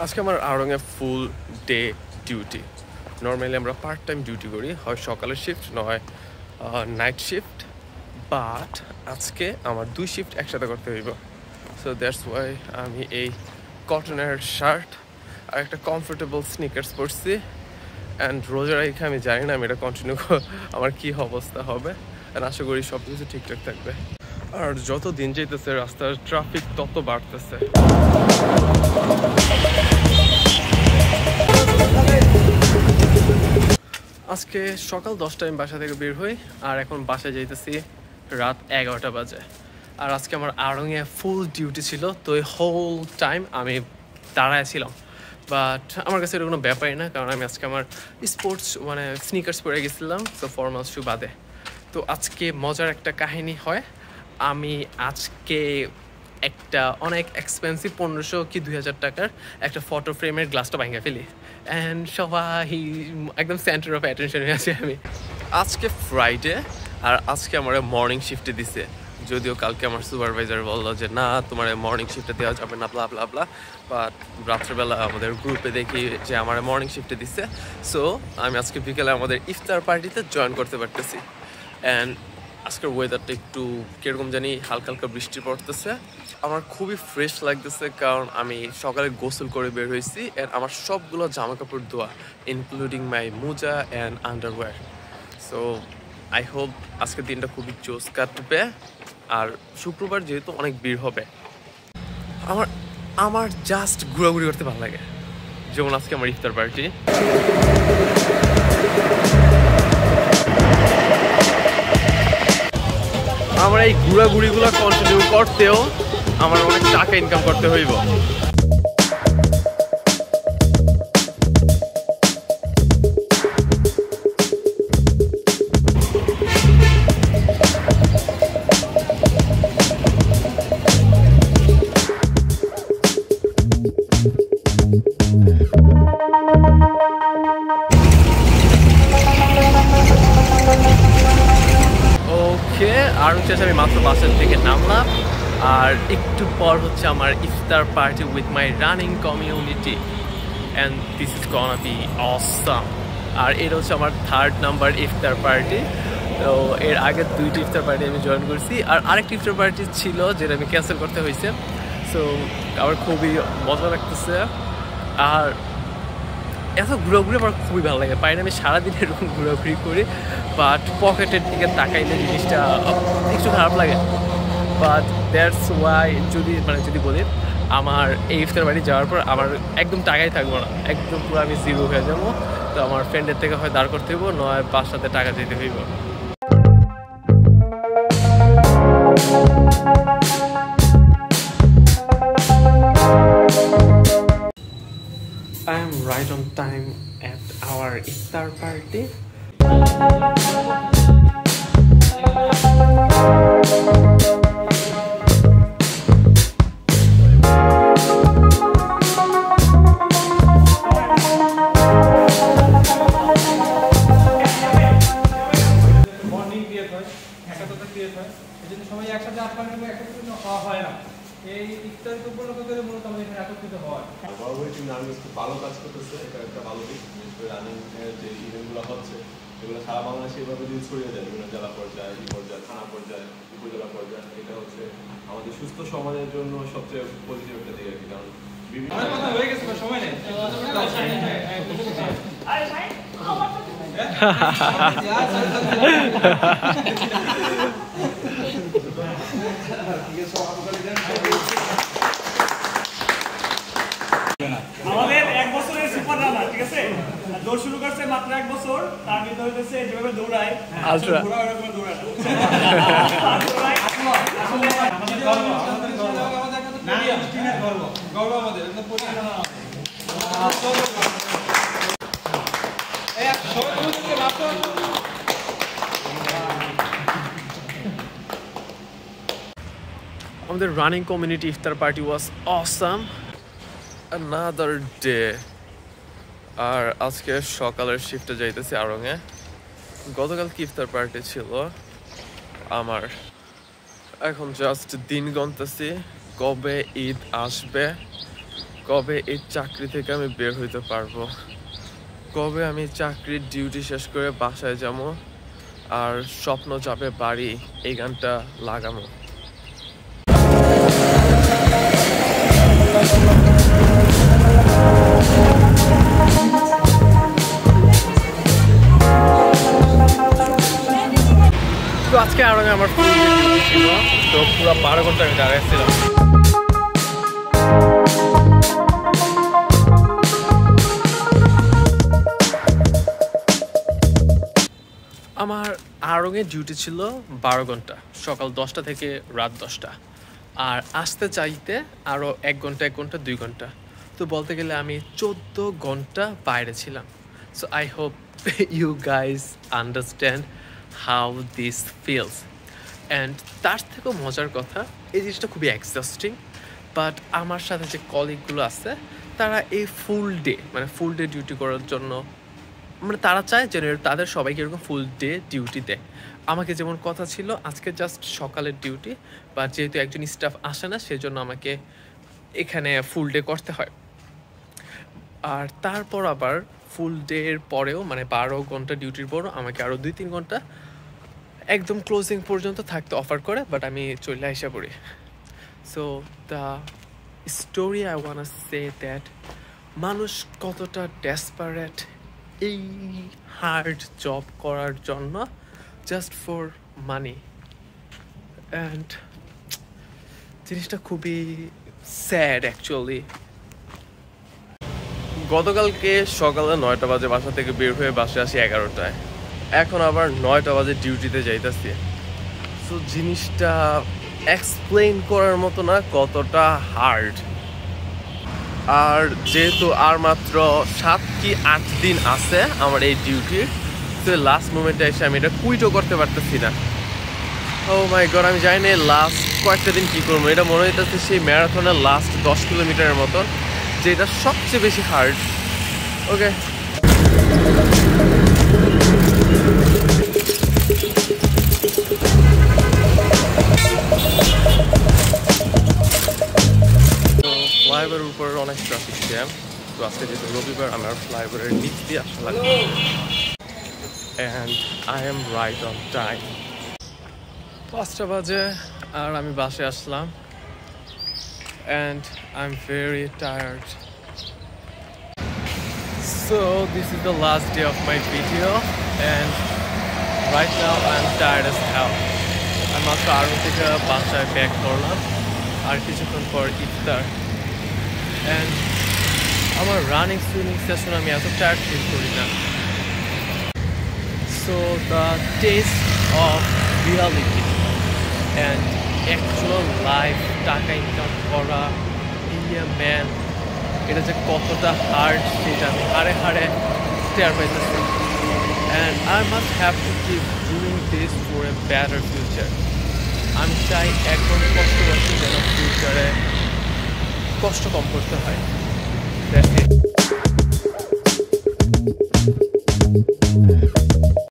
আজকে আমার আড়ংয়ে ফুল day duty. Normally আমরা পার্ট টাইম ডিউটি করি, হয় সকালের শিফট নয় নাইট শিফট, বাট আজকে আমার 2 শিফট একসাথে করতে হইব। সো দ্যাটস ওয়াই আমি এই কটনের শার্ট আর একটা কমফোর্টেবল স্নিকার্স পরছি। অ্যান্ড রোজা রেখে আমি জানি না আমি এটা কন্টিনিউ আমার কী অবস্থা হবে, অ্যান্ড আশা করি সব কিছু ঠিকঠাক থাকবে। আর যত দিন যেতেছে রাস্তার ট্রাফিক তত বাড়তেছে। আজকে সকাল 10টায় আমি বাসা থেকে বের হই, আর এখন বাসায় যাইতেছি রাত 11টা বাজে। আর আজকে আমার আড়ংয়ে ফুল ডিউটি ছিল, তো এই হোল টাইম আমি দাঁড়ায় ছিলাম। বাট আমার কাছে এটা কোনো ব্যাপারই না, কারণ আমি আজকে আমার স্পোর্টস স্নিকার্স পরে গেছিলাম, তো ফর্মাল শু বাদে। তো আজকে মজার একটা কাহিনী হয়। আমি আজকে একটা অনেক এক্সপেন্সিভ 1500 কি 2000 টাকার একটা ফটো ফ্রেমের গ্লাসটা ভাঙে ফেলি, অ্যান্ড সবাই একদম সেন্টার অফ অ্যাটেনশনে আছি আমি। আজকে ফ্রাইডে, আর আজকে আমার মর্নিং শিফটে দিছে, যদিও কালকে আমার সুপারভাইজার বললো যে না তোমার মর্নিং শিফটে দেওয়া যাবে না, ব্লা ব্লা ব্লা। বাট রাত্রেবেলা আমাদের গ্রুপে দেখি যে আমার মর্নিং শিফটে দিচ্ছে। সো আমি আজকে বিকেলে আমাদের ইফতার পার্টিতে জয়েন করতে পারতেছি। অ্যান্ড আজকের ওয়েদারটা একটু কীরকম জানি, হালকা হালকা বৃষ্টি পড়তেছে। আমার খুবই ফ্রেশ লাগতেছে, কারণ আমি সকালে গোসল করে বের হয়েছি, অ্যান্ড আমার সবগুলো জামা কাপড় ধোয়া, ইনক্লুডিং মাই মোজা and underwear. So I hope আজকের দিনটা খুবই জোস কাটবে। আর শুক্রবার যেহেতু অনেক ভিড় হবে, আমার জাস্ট ঘোরাঘুরি করতে ভালো লাগে। যেমন আজকে আমার ইফতার পার্টি। আমার এই ঘোরাঘুরিগুলো কন্টিনিউ করতেও আমার অনেক টাকা ইনকাম করতে হইব। আর হচ্ছে আমি মাত্র বাসের থেকে নামলাম, আর একটু পর হচ্ছে আমার ইফতার party with my running community, and this is gonna be awesome. আর এটা হচ্ছে আমার 3rd নাম্বার ইফতার পার্টি। তো এর আগে 2টি ইফতার পার্টি আমি জয়েন করছি, আর আরেকটি ইফতার পার্টি ছিল যেটা আমি ক্যান্সেল করতে হয়েছে। সো আমার খুবই মজা লাগতেছে, আর এত ঘোরাঘুরি আমার খুবই ভালো লাগে। পাই না আমি সারাদিন এরকম ঘোরাঘুরি করি, বাট পকেটের দিকে তাকাইলে জিনিসটা একটু খারাপ লাগে। বাট দ্যাটস ওয়াই যদি বলি, আমার এই ইফতার বাড়ি যাওয়ার পর আমার একদম টাকাই থাকবো না, একদম পুরো আমি জিরো হয়ে যাবো। তো আমার ফ্রেন্ডের থেকে হয় দাঁড় করতে হইব, নয় বাসাতে টাকা দিতে হইব। I am right on time at our iftar party. Morning create হয়, একাত্তরটা ক্রিয়েট হয়, এই জন্য সবাই একসাথে আপনার একত্রিত হওয়া হয় না। এই ইফতার উপলক্ষ করে মূলত আমাদের এখানে একত্রিত হয়। বরাবরই টিম রানিং খুব ভালো কাজ করতেছে, এটা একটা ভালো দিক। বিশেষ করে রানিং যে ইভেন্টগুলো হচ্ছে এগুলো সারা বাংলাদেশে এভাবে যদি ছড়িয়ে যায়, বিভিন্ন জেলা পর্যায়ে, পর্যায়ে, থানা পর্যায়ে, উপজেলা পর্যায়ে, এটা হচ্ছে আমাদের সুস্থ সমাজের জন্য সবচেয়ে পজিটিভ একটা দিক আর কি। কারণ বিভিন্ন কথা হয়ে গেছে, সময় নেই। আমাদের 1 বছরের সুপার রানার, ঠিক আছে, দৌড় শুরু করছে মাত্র 1 বছর, তার ভিতরে হচ্ছে যেভাবে দৌড়ায় আলট্রা দৌড়ায় দৌড়ায় গর্ব আমাদের আমাদের রানিং কমিউনিটি ইফতার পার্টি ওয়াজ অসাম। another day। আর আজকে সকালের শিফটে যাইতেছি আড়ংয়ে। গতকাল কি ইফতার পার্টি ছিল আমার, এখন জাস্ট দিন গণতেছি কবে ঈদ আসবে। কবে এই চাকরি থেকে আমি বের হইতে পারবো, কবে আমি চাকরির ডিউটি শেষ করে বাসায় যাবো আর স্বপ্ন যাবে বাড়ি, এই গানটা লাগামো। তো আজকে আরো আমার ফুল ডিউটি ছিল, তো পুরো 12 ঘন্টা আমি দাঁড়াইছিলাম। আমার আড়ংয়ে ডিউটি ছিল 12 ঘন্টা, সকাল 10টা থেকে রাত 10টা, আর আসতে চাইতে আরও 1 ঘন্টা 1 ঘন্টা 2 ঘন্টা, তো বলতে গেলে আমি 14 ঘন্টা বাইরে ছিলাম। So I hope you guys understand how this feels. And তার থেকেও মজার কথা, এই জিনিসটা খুবই এক্সস্টিং, বাট আমার সাথে যে কলিগগুলো আছে তারা এই ফুল ডে ডিউটি করার জন্য, মানে তারা চায় যেন তাদের সবাইকে এরকম ফুল ডে ডিউটি দেয়। আমাকে যেমন কথা ছিল আজকে জাস্ট সকালের ডিউটি, বা যেহেতু একজন স্টাফ আসে না সেজন্য আমাকে এখানে ফুল ডে করতে হয়। আর তারপর আবার ফুল ডের পরেও, মানে 12 ঘন্টা ডিউটির পরও আমাকে আরও 2-3 ঘন্টা একদম ক্লোজিং পর্যন্ত থাকতে অফার করে, বাট আমি চলে আসা পড়ি। So the story I want say that মানুষ কতটা ডেসপারেট এই হার্ড জব করার জন্য, জাস্ট ফর মানি। অ্যান্ড জিনিসটা খুবই স্যাড অ্যাকচুয়ালি। গতকালকে সকালে 9টা বাজে বাসা থেকে বের হয়ে বাসে আসি 11টায়, এখন আবার 9টা বাজে ডিউটিতে যাইতেছি। সো জিনিসটা এক্সপ্লেইন করার মতো না কতটা হার্ড। আর যেহেতু আর মাত্র 7 কি 8 দিন আছে আমার এই ডিউটির, তো লাস্ট মোমেন্টে এসে আমি এটা কুইটও করতে পারতেছি না। ও মাই গড, আমি জানি না লাস্ট কয়েকটা দিন কী করবো। এটা মনে হইতেছে সেই ম্যারাথনের লাস্ট 10 কিলোমিটারের মতন, যেটা সবচেয়ে বেশি হার্ড। ওকে, ফ্লাইওভারের উপর অনেক ট্রাফিক জ্যাম। তো আজকে যেহেতু রবিবার, আমার ফ্লাইওভারের নিচ দিয়ে আসা লাগবে। And I am right on time. 5টা বাজে আর আমি বাসে আসলাম। And I am very tired. So this is the last day of my video, and right now I'm tired as hell. আমি মাত্র আরো থেকে বাসায় ব্যাক করলাম, আর কিছুক্ষণ পর ইফতার। অ্যান্ড আমার রানিং সুইমিং সেশন আমি এত টায়ার্ড ফিল করি না। So the test of reality and actual life, টাকা ইনকাম করা, ইন্ডিয়া ম্যান, এটা যে কতটা হার্ড সেটা আমি হারে হারে টের পাইতেছি। And I must have to keep doing this for a better future. আমি চাই এখন কষ্ট করতে যেন ফিউচারে কষ্ট কম করতে হয়। That's it.